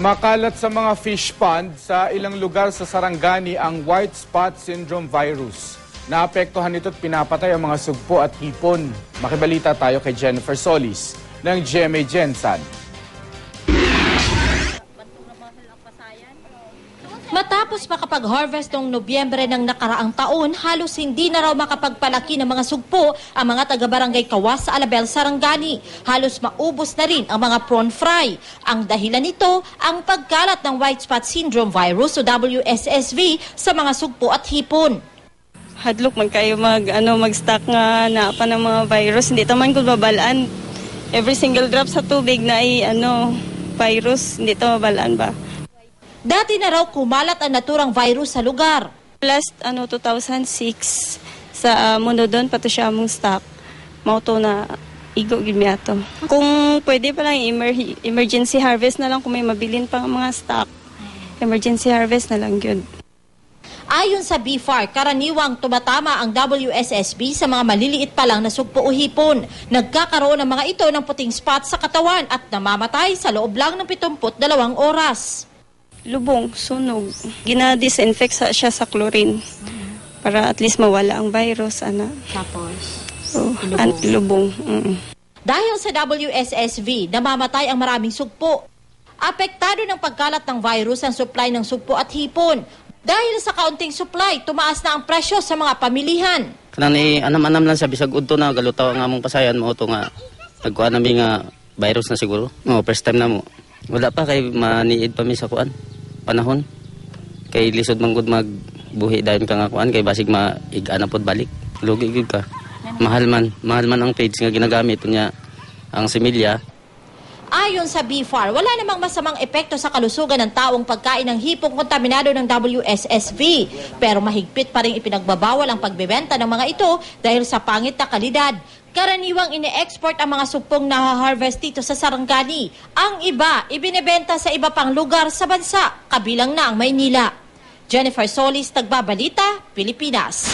Kumakalat sa mga fish pond sa ilang lugar sa Sarangani ang white spot syndrome virus. Naapektuhan nito at pinapatay ang mga sugpo at hipon. Makibalita tayo kay Jennifer Solis ng GMA Gensan. Matapos makapag-harvest noong Nobyembre ng nakaraang taon, halos hindi na raw makapagpalaki ng mga sugpo ang mga taga-barangay Kawas sa Alabel, Sarangani. Halos maubos na rin ang mga prawn fry. Ang dahilan nito, ang pagkalat ng white spot syndrome virus o WSSV sa mga sugpo at hipon. Hadlok man kayo mag-stock nga na pa ng mga virus. Hindi taman ko babalaan. Every single drop sa tubig na virus, hindi ito mabalaan ba? Dati na raw kumalat ang naturang virus sa lugar. Last 2006 sa mundo doon pato siya mong stock. Mauto na igo gimiato. Kung pwede pa lang emergency harvest na lang kung may mabilin pang mga stock. Emergency harvest na lang yun. Ayon sa BFAR, karaniwang tumatama ang WSSB sa mga maliliit pa lang na sugpo o hipon. Nagkakaroon ng mga ito ng puting spot sa katawan at namamatay sa loob lang ng 72 oras. Lubong, sunog. Gina-disinfect siya sa chlorine para at least mawala ang virus. Tapos? Lubong. Dahil sa WSSV, namamatay ang maraming sugpo. Apektado ng pagkalat ng virus ang supply ng sugpo at hipon. Dahil sa kaunting supply, tumaas na ang presyo sa mga pamilihan. Kanang anam-anam lang sa bisag udto na galutaw nga mong pasayan mo ito nga nagkuha namin nga virus na siguro. First time na mo. Wala pa kay maniid pa mi sa kuan panahon. Kay lisod man gud magbuhi dayon ka nga kuan kay basig maig-ana pod balik. Lugi gid ka. Mahal man ang page nga ginagamit niya ang similya. Ayon sa BFAR, wala namang masamang epekto sa kalusugan ng taong pagkain ng hipong kontaminado ng WSSV. Pero mahigpit pa rin ipinagbabawal ang pagbebenta ng mga ito dahil sa pangit na kalidad. Karaniwang ine-export ang mga supong na-harvest dito sa Sarangani. Ang iba, ibinebenta sa iba pang lugar sa bansa, kabilang na ang Maynila. Jennifer Solis, Nagbabalita, Pilipinas.